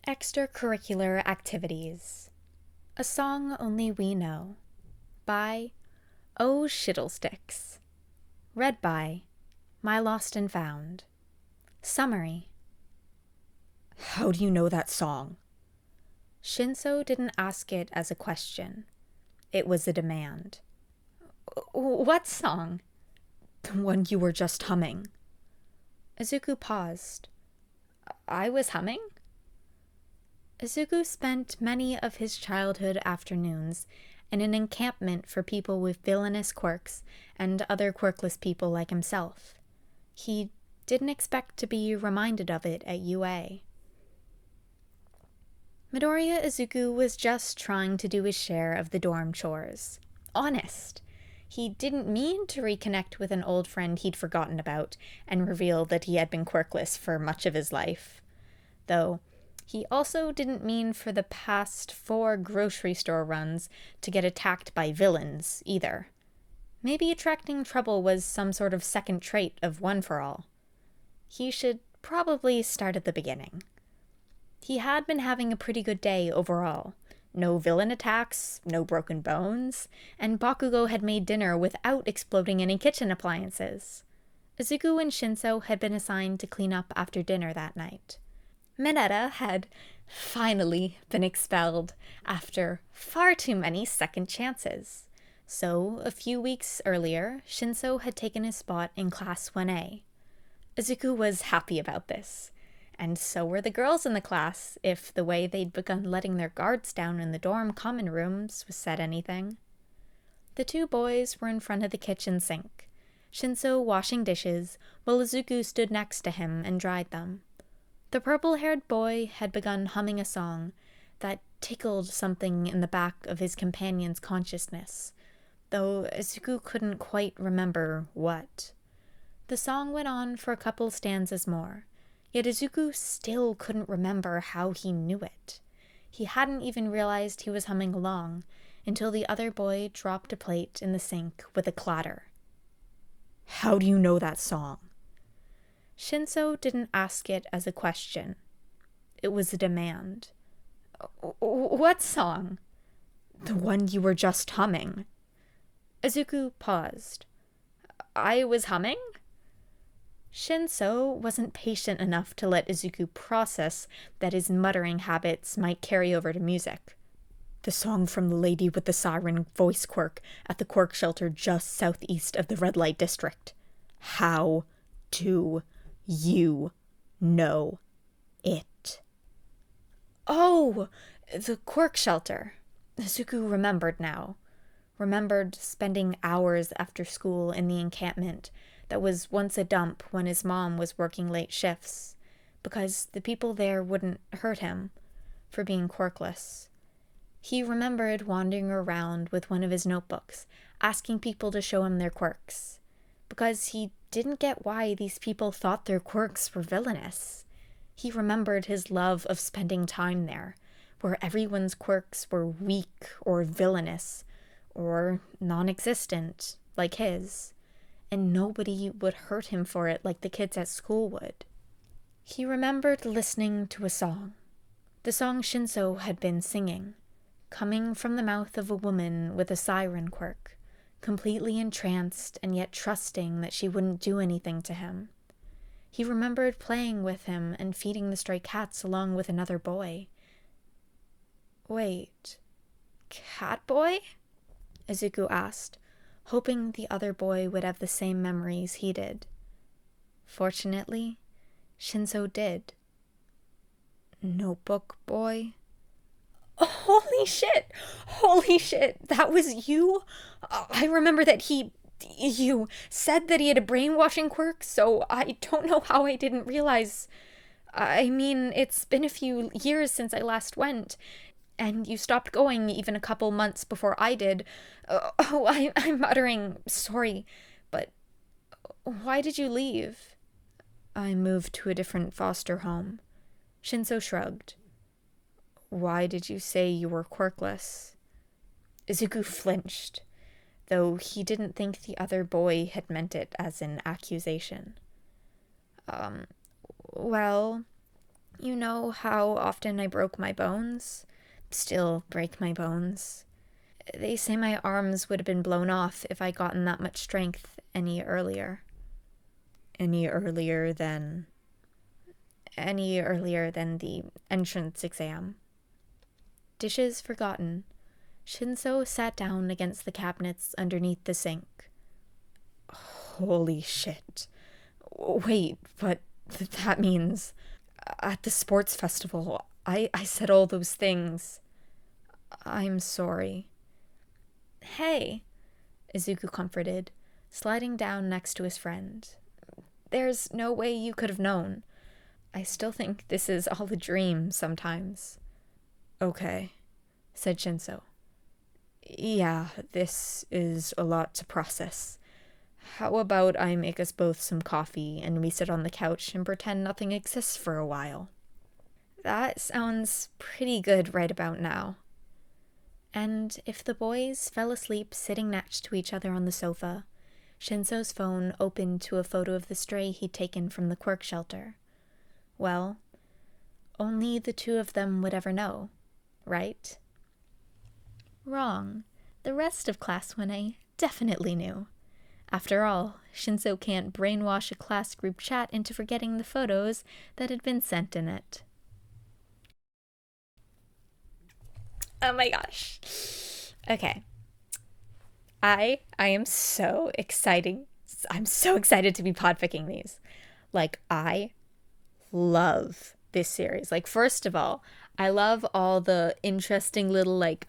Extracurricular Activities. A Song Only We Know by ohshiddlesticks. Read by My Lost and Found. Summary. How do you know that song? Shinso didn't ask it as a question. It was a demand. What song? The one you were just humming. Izuku paused. I was humming? Izuku spent many of his childhood afternoons in an encampment for people with villainous quirks and other quirkless people like himself. He didn't expect to be reminded of it at UA. Midoriya Izuku was just trying to do his share of the dorm chores. Honest. He didn't mean to reconnect with an old friend he'd forgotten about and reveal that he had been quirkless for much of his life. Though, he also didn't mean for the past 4 grocery store runs to get attacked by villains, either. Maybe attracting trouble was some sort of second trait of One for All. He should probably start at the beginning. He had been having a pretty good day overall. No villain attacks, no broken bones, and Bakugo had made dinner without exploding any kitchen appliances. Izuku and Shinso had been assigned to clean up after dinner that night. Mineta had finally been expelled after far too many second chances. So, a few weeks earlier, Shinso had taken his spot in Class 1A. Izuku was happy about this. And so were the girls in the class, if the way they'd begun letting their guards down in the dorm common rooms was said anything. The 2 boys were in front of the kitchen sink, Shinso washing dishes, while Izuku stood next to him and dried them. The purple-haired boy had begun humming a song that tickled something in the back of his companion's consciousness, though Izuku couldn't quite remember what. The song went on for a couple stanzas more, yet Izuku still couldn't remember how he knew it. He hadn't even realized he was humming along until the other boy dropped a plate in the sink with a clatter. How do you know that song? Shinso didn't ask it as a question. It was a demand. What song? The one you were just humming. Izuku paused. I was humming? Shinso wasn't patient enough to let Izuku process that his muttering habits might carry over to music. The song from the lady with the siren voice quirk at the quirk shelter just southeast of the red light district. How do you know it? Oh, the quirk shelter. Izuku remembered now. Remembered spending hours after school in the encampment that was once a dump when his mom was working late shifts, because the people there wouldn't hurt him for being quirkless. He remembered wandering around with one of his notebooks, asking people to show him their quirks, because he didn't get why these people thought their quirks were villainous. He remembered his love of spending time there, where everyone's quirks were weak or villainous, or non-existent, like his, and nobody would hurt him for it like the kids at school would. He remembered listening to a song, the song Shinso had been singing, coming from the mouth of a woman with a siren quirk, completely entranced and yet trusting that she wouldn't do anything to him. He remembered playing with him and feeding the stray cats along with another boy. Wait, cat boy? Izuku asked, hoping the other boy would have the same memories he did. Fortunately, Shinso did. Notebook boy? Holy shit! Holy shit! That was you? I remember that you said that he had a brainwashing quirk, so I don't know how I didn't realize. I mean, it's been a few years since I last went, and you stopped going even a couple months before I did. I'm muttering, sorry, but why did you leave? I moved to a different foster home. Shinso shrugged. Why did you say you were quirkless? Izuku flinched, though he didn't think the other boy had meant it as an accusation. Well, You know how often I broke my bones? Still break my bones. They say my arms would have been blown off if I'd gotten that much strength any earlier. Any earlier than... Any earlier than the entrance exam. Dishes forgotten, Shinso sat down against the cabinets underneath the sink. Holy shit. Wait, but that means... At the sports festival, I said all those things. I'm sorry. Hey, Izuku comforted, sliding down next to his friend. There's no way you could have known. I still think this is all a dream sometimes. Okay, said Shinso. Yeah, this is a lot to process. How about I make us both some coffee and we sit on the couch and pretend nothing exists for a while? That sounds pretty good right about now. And if the boys fell asleep sitting next to each other on the sofa, Shinso's phone opened to a photo of the stray he'd taken from the quirk shelter. Well, only the two of them would ever know, right? Wrong. The rest of Class 1A definitely knew. After all, Shinso can't brainwash a class group chat into forgetting the photos that had been sent in it. Oh my gosh. Okay. I am so exciting. I'm so excited to be podficking these. Like, I love this series. Like, first of all, I love all the interesting little, like,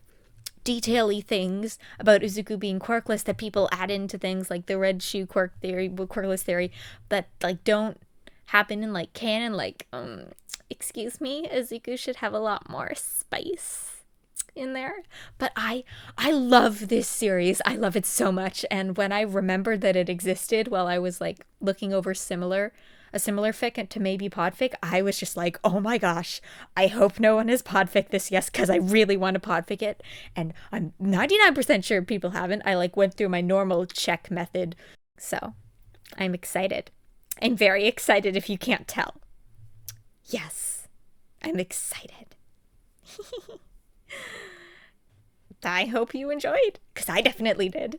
detail-y things about Izuku being quirkless that people add into things like the red shoe quirk theory, quirkless theory, that like don't happen in like canon. Like, excuse me, Izuku should have a lot more spice in there. But I love this series. I love it so much. And when I remembered that it existed while I was like looking over a similar fic to maybe podfic, I was just like, oh my gosh, I hope no one has podfic this, yes, because I really want to podfic it. And I'm 99% sure people haven't. I like went through my normal check method. So I'm excited. I'm very excited if you can't tell. Yes, I'm excited. I hope you enjoyed, because I definitely did.